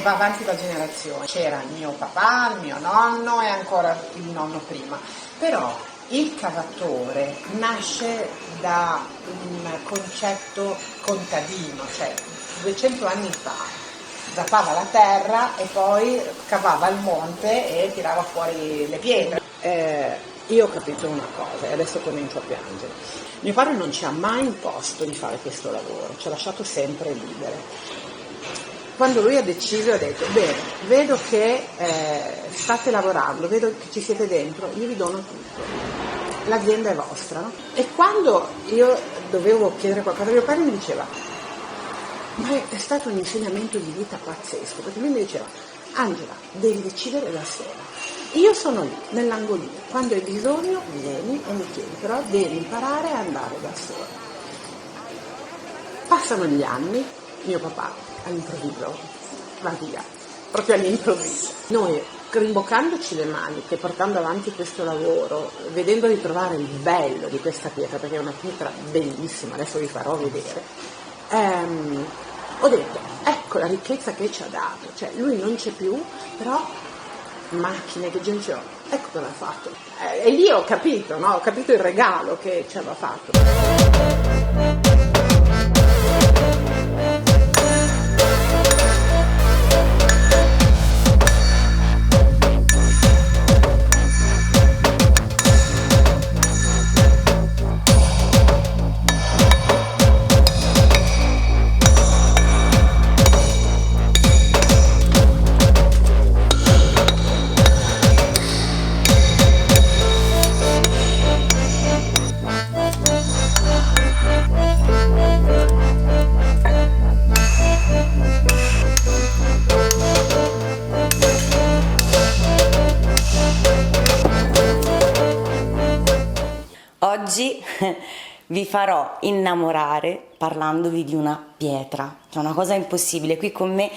e va avanti la generazione. C'era il mio papà, il mio nonno e ancora il nonno prima, però il cavatore nasce da un concetto contadino, cioè 200 anni fa zappava la terra e poi cavava il monte e tirava fuori le pietre. Io ho capito una cosa e adesso comincio a piangere. Mio padre non ci ha mai imposto di fare questo lavoro, ci ha lasciato sempre libere. Quando lui ha deciso, ha detto: bene, vedo che state lavorando, vedo che ci siete dentro, io vi dono tutto, l'azienda è vostra, no? E quando io dovevo chiedere qualcosa a mio padre mi diceva: ma è stato un insegnamento di vita pazzesco, perché lui mi diceva: Angela, devi decidere da sola, io sono lì, nell'angolino, quando hai bisogno vieni e mi chiedi, però devi imparare a andare da sola. Passano gli anni, mio papà all'improvviso va via, proprio all'improvviso. Noi, rimboccandoci le maniche, portando avanti questo lavoro, vedendo di trovare il bello di questa pietra, perché è una pietra bellissima, adesso vi farò vedere, ho detto: ecco la ricchezza che ci ha dato, cioè lui non c'è più, però macchine che gente, ecco cosa ha fatto. E lì ho capito, no? Ho capito il regalo che ci aveva fatto. Oggi vi farò innamorare parlandovi di una pietra, cioè una cosa impossibile. Qui con me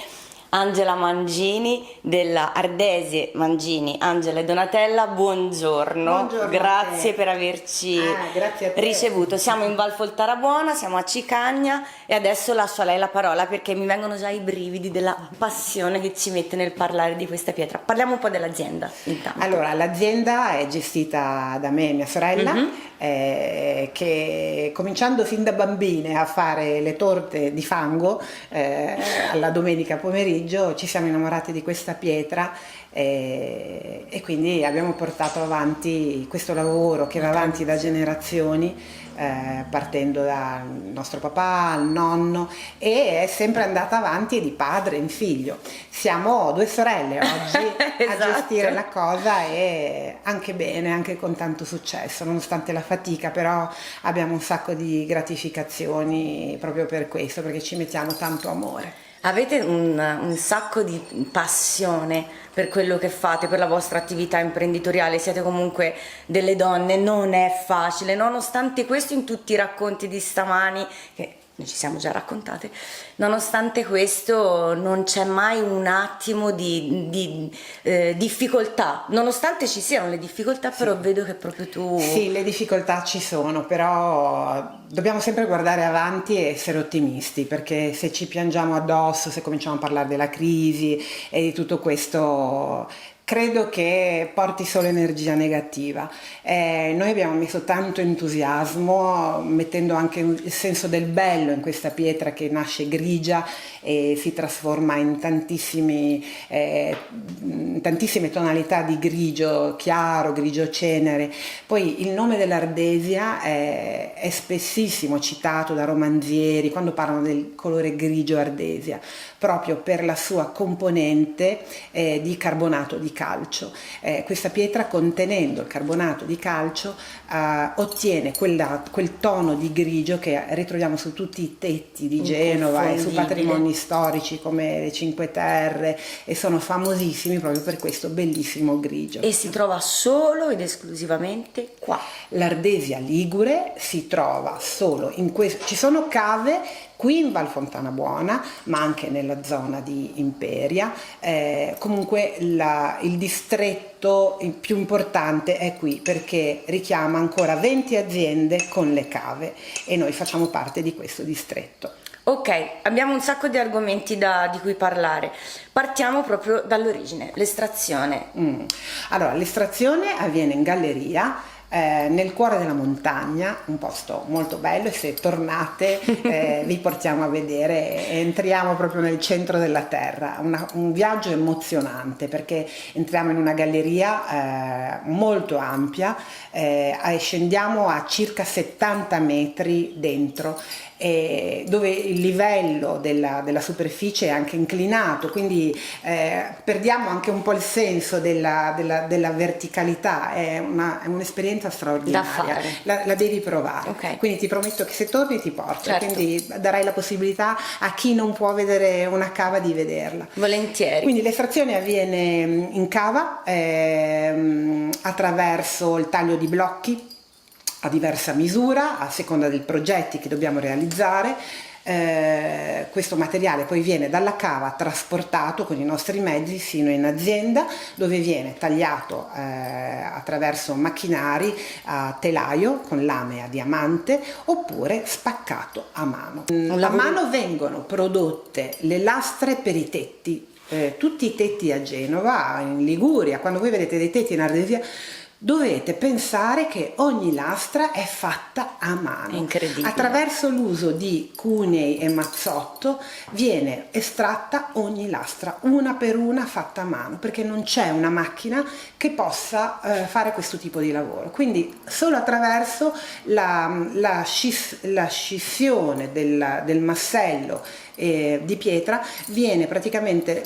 Angela Mangini della Ardesi Mangini. Angela e Donatella, buongiorno. Buongiorno, grazie per averci grazie a te. ricevuto. Siamo in Val Foltarabuona, siamo a Cicagna e adesso lascio a lei la parola perché mi vengono già i brividi della passione che ci mette nel parlare di questa pietra. Parliamo un po' dell'azienda intanto. Allora, l'azienda è gestita da me e mia sorella, che cominciando fin da bambine a fare le torte di fango alla domenica pomeriggio ci siamo innamorati di questa pietra e quindi abbiamo portato avanti questo lavoro che va avanti da generazioni, partendo dal nostro papà, al nonno, e è sempre andata avanti di padre in figlio. Siamo due sorelle oggi Esatto. a gestire la cosa e anche bene, anche con tanto successo, nonostante la fatica, però abbiamo un sacco di gratificazioni proprio per questo, perché ci mettiamo tanto amore. Avete un sacco di passione per quello che fate, per la vostra attività imprenditoriale, siete comunque delle donne, non è facile, nonostante questo in tutti i racconti di stamani, che noi ci siamo già raccontate, nonostante questo non c'è mai un attimo di difficoltà, nonostante ci siano le difficoltà, però vedo che proprio tu... Sì, le difficoltà ci sono, però dobbiamo sempre guardare avanti e essere ottimisti, perché se ci piangiamo addosso, se cominciamo a parlare della crisi e di tutto questo, credo che porti solo energia negativa. Noi abbiamo messo tanto entusiasmo, mettendo anche il senso del bello in questa pietra che nasce grigia e si trasforma in tantissime tonalità di grigio chiaro, grigio cenere. Poi il nome dell'ardesia è spessissimo citato da romanzieri quando parlano del colore grigio ardesia, proprio per la sua componente di carbonato di calcio. Questa pietra, contenendo il carbonato di calcio, ottiene quel tono di grigio che ritroviamo su tutti i tetti di Genova e su patrimoni storici come le Cinque Terre, e sono famosissimi proprio per questo bellissimo grigio. E si trova solo ed esclusivamente qua. L'Ardesia ligure si trova solo in questo, ci sono cave qui in Val Fontana Buona, ma anche nella zona di Imperia. Comunque il distretto più importante è qui, perché richiama ancora 20 aziende con le cave e noi facciamo parte di questo distretto. Ok, abbiamo un sacco di argomenti di cui parlare. Partiamo proprio dall'origine, l'estrazione. Allora, l'estrazione avviene in galleria, nel cuore della montagna, un posto molto bello, e se tornate vi portiamo a vedere, entriamo proprio nel centro della terra, un viaggio emozionante perché entriamo in una galleria molto ampia, e scendiamo a circa 70 metri dentro, dove il livello della superficie è anche inclinato, quindi perdiamo anche un po' il senso della verticalità. È un'esperienza straordinaria, la devi provare. Okay. Quindi ti prometto che se torni ti porto, certo. Quindi darai la possibilità a chi non può vedere una cava di vederla. Volentieri. Quindi l'estrazione avviene in cava attraverso il taglio di blocchi a diversa misura, a seconda dei progetti che dobbiamo realizzare. Questo materiale poi viene dalla cava trasportato con i nostri mezzi fino in azienda, dove viene tagliato attraverso macchinari a telaio con lame a diamante, oppure spaccato a mano. A mano vengono prodotte le lastre per i tetti, tutti i tetti a Genova, in Liguria. Quando voi vedete dei tetti in Ardesia, dovete pensare che ogni lastra è fatta a mano. Incredibile. Attraverso l'uso di cunei e mazzotto viene estratta ogni lastra, una per una, fatta a mano, perché non c'è una macchina che possa fare questo tipo di lavoro. Quindi solo attraverso la scissione del massello di pietra viene praticamente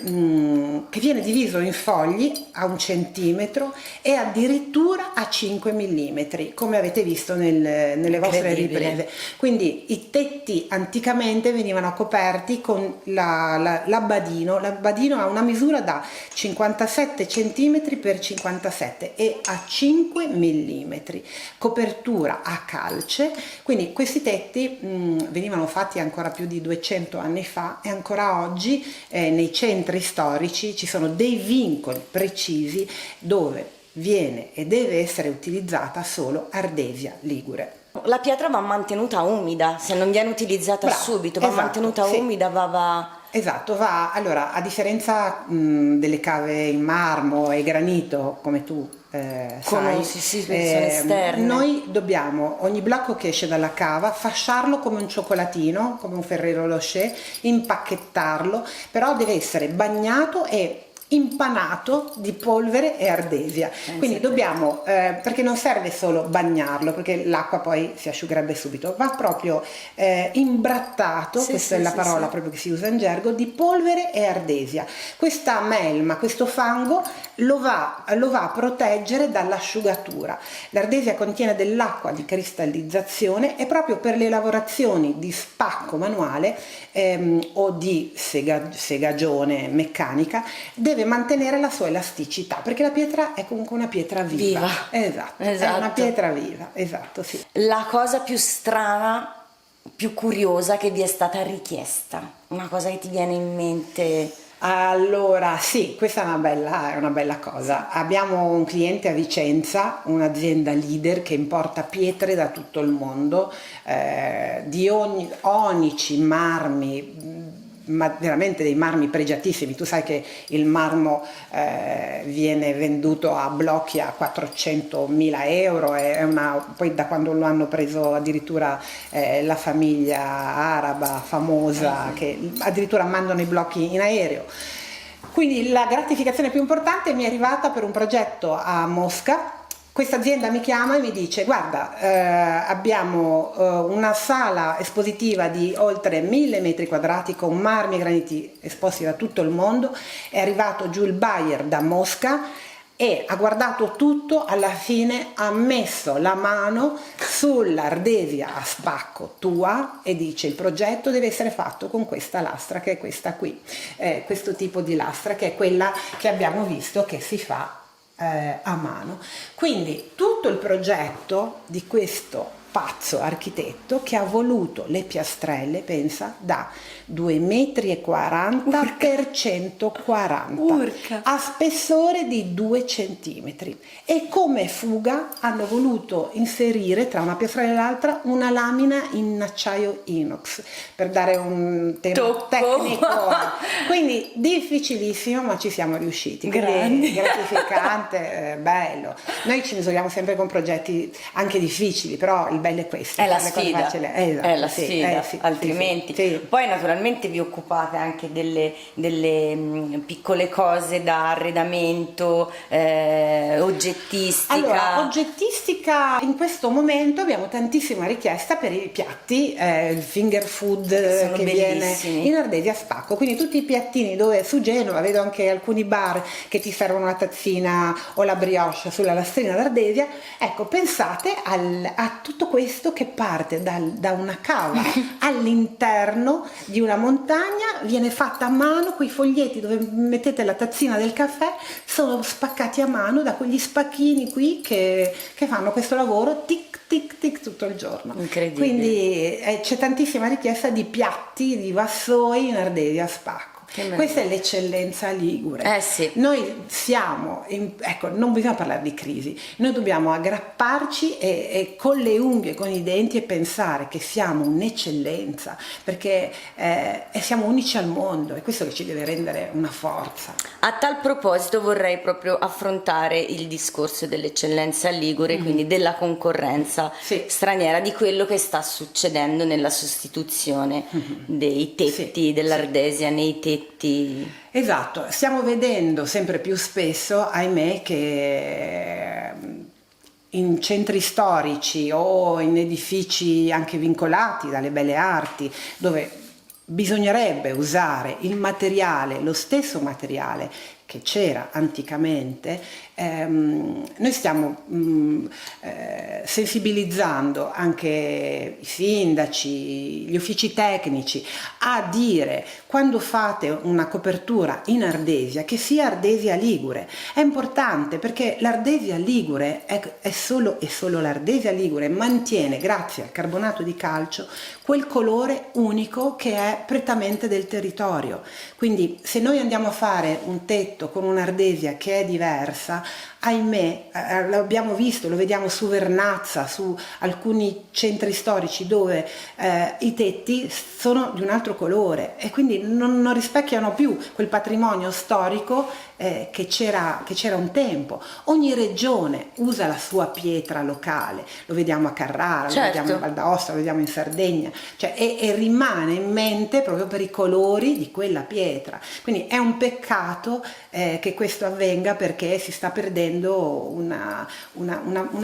che viene diviso in fogli a 1 centimetro e addirittura a 5 millimetri, come avete visto nelle vostre riprese. Quindi i tetti anticamente venivano coperti con l'abbadino. L'abbadino ha una misura da 57 centimetri per 57 e a 5 millimetri, copertura a calce. Quindi questi tetti venivano fatti ancora più di 200 anni fa, e ancora oggi nei centri storici ci sono dei vincoli precisi dove viene e deve essere utilizzata solo ardesia ligure. La pietra va mantenuta umida, se non viene utilizzata subito, va mantenuta umida, va... Esatto, allora, a differenza delle cave in marmo e granito, come tu sai, sono esterne. Noi dobbiamo, ogni blocco che esce dalla cava, fasciarlo come un cioccolatino, come un Ferrero Rocher, impacchettarlo, però deve essere bagnato e impanato di polvere e ardesia. Quindi dobbiamo, perché non serve solo bagnarlo, perché l'acqua poi si asciugherebbe subito, va proprio imbrattato, questa è la parola proprio che si usa in gergo, di polvere e ardesia. Questa melma, questo fango lo va a proteggere dall'asciugatura. L'ardesia contiene dell'acqua di cristallizzazione e proprio per le lavorazioni di spacco manuale o di segagione meccanica deve mantenere la sua elasticità, perché la pietra è comunque una pietra viva. Esatto, è una pietra viva, esatto, sì. La cosa più strana, più curiosa che vi è stata richiesta, una cosa che ti viene in mente? Allora, sì, questa è una bella cosa. Abbiamo un cliente a Vicenza, un'azienda leader che importa pietre da tutto il mondo, di onici, marmi, ma veramente dei marmi pregiatissimi. Tu sai che il marmo viene venduto a blocchi a 400.000 euro, poi da quando lo hanno preso addirittura la famiglia araba famosa, che addirittura mandano i blocchi in aereo. Quindi la gratificazione più importante mi è arrivata per un progetto a Mosca. Questa azienda mi chiama e mi dice: guarda, abbiamo una sala espositiva di oltre 1000 metri quadrati con marmi e graniti esposti da tutto il mondo, è arrivato giù il buyer da Mosca e ha guardato tutto, alla fine ha messo la mano sull'ardesia a spacco tua e dice: il progetto deve essere fatto con questa lastra, che è questa qui, questo tipo di lastra, che è quella che abbiamo visto che si fa a mano. Quindi tutto il progetto di questo pazzo architetto che ha voluto le piastrelle, pensa, da 2,40 m per 140 Urca. a spessore di 2 centimetri, e come fuga hanno voluto inserire tra una piastrella e l'altra una lamina in acciaio inox per dare un tema tecnico, quindi difficilissimo, ma ci siamo riusciti. Quindi gratificante, bello. Noi ci misuriamo sempre con progetti anche difficili, però il bello è questo, è la sfida, esatto, è la sì, sfida, sì, altrimenti sì. Poi naturalmente vi occupate anche delle piccole cose da arredamento, oggettistica. Allora, oggettistica, in questo momento abbiamo tantissima richiesta per i piatti, il finger food che bellissimi. viene in ardesia a spacco, quindi tutti i piattini dove su Genova vedo anche alcuni bar che ti servono la tazzina o la brioche sulla lastrina d'ardesia. Ecco, pensate a tutto questo che parte da una cava all'interno di una montagna, viene fatta a mano, quei foglietti dove mettete la tazzina del caffè sono spaccati a mano da quegli spacchini qui che fanno questo lavoro tic tic tic tutto il giorno. Incredibile. Quindi c'è tantissima richiesta di piatti, di vassoi in ardesia a spacco. Questa è l'eccellenza ligure. Sì. Noi siamo, ecco, non bisogna parlare di crisi, noi dobbiamo aggrapparci e con le unghie, con i denti, e pensare che siamo un'eccellenza, perché siamo unici al mondo, è questo che ci deve rendere una forza. A tal proposito vorrei proprio affrontare il discorso dell'eccellenza ligure, quindi della concorrenza straniera, di quello che sta succedendo nella sostituzione dei tetti dell'ardesia nei tetti. Esatto, stiamo vedendo sempre più spesso, ahimè, che in centri storici o in edifici anche vincolati dalle belle arti, dove bisognerebbe usare il materiale, lo stesso materiale che c'era anticamente, noi stiamo sensibilizzando anche i sindaci, gli uffici tecnici a dire, quando fate una copertura in ardesia, che sia ardesia ligure. È importante perché l'ardesia ligure è solo l'ardesia ligure mantiene, grazie al carbonato di calcio, quel colore unico che è prettamente del territorio. Quindi se noi andiamo a fare un tetto con un'ardesia che è diversa, ahimè, l'abbiamo visto, lo vediamo su Vernazza, su alcuni centri storici dove i tetti sono di un altro colore e quindi non rispecchiano più quel patrimonio storico che c'era un tempo. Ogni regione usa la sua pietra locale, lo vediamo a Carrara, lo vediamo in Val d'Aosta, lo vediamo in Sardegna, cioè, e rimane in mente proprio per i colori di quella pietra. Quindi è un peccato che questo avvenga, perché si sta perdendo una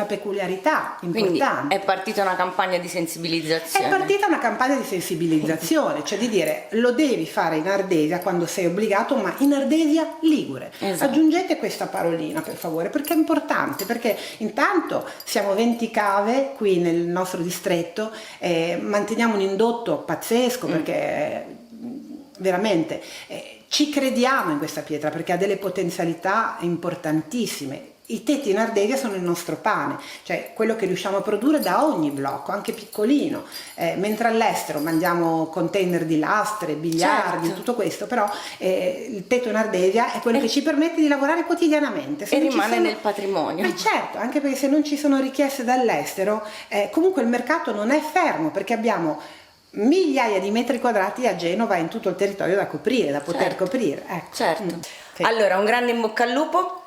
peculiarità importante. Quindi è partita una campagna di sensibilizzazione. È partita una campagna di sensibilizzazione, cioè di dire lo devi fare in ardesia quando sei obbligato, ma in ardesia ligure. Esatto. Aggiungete questa parolina per favore, perché è importante, perché intanto siamo 20 cave qui nel nostro distretto, manteniamo un indotto pazzesco perché veramente ci crediamo in questa pietra perché ha delle potenzialità importantissime. I tetti in ardesia sono il nostro pane, cioè quello che riusciamo a produrre da ogni blocco, anche piccolino, mentre all'estero mandiamo container di lastre, biliardi, tutto questo, però il tetto in ardesia è quello che ci permette di lavorare quotidianamente. E rimane nel patrimonio. Certo, anche perché se non ci sono richieste dall'estero, comunque il mercato non è fermo, perché abbiamo migliaia di metri quadrati a Genova, in tutto il territorio da coprire, da poter coprire. Ecco. Certo. Sì. Allora, un grande in bocca al lupo.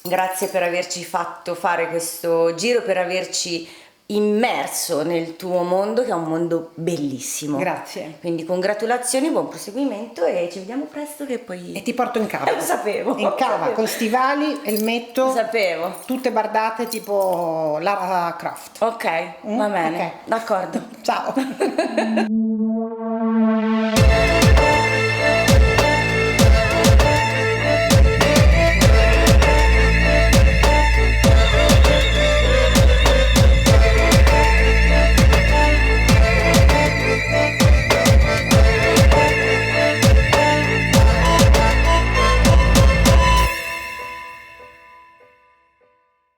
Grazie per averci fatto fare questo giro, per averci immerso nel tuo mondo, che è un mondo bellissimo. Grazie. Quindi congratulazioni, buon proseguimento e ci vediamo presto, che poi... E ti porto in cava. Lo sapevo. In cava, con stivali, elmetto. Lo sapevo. Tutte bardate tipo Lara Croft. Ok, va bene. Okay. D'accordo. Ciao.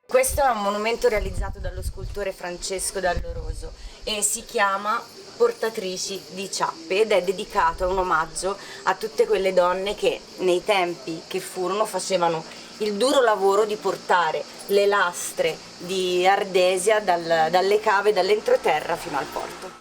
Questo è un monumento monumento realizzato dallo scultore Francesco Dall'Oroso e si chiama Portatrici di Ciappe ed è dedicato a un omaggio a tutte quelle donne che nei tempi che furono facevano il duro lavoro di portare le lastre di Ardesia dalle cave, dall'entroterra fino al porto.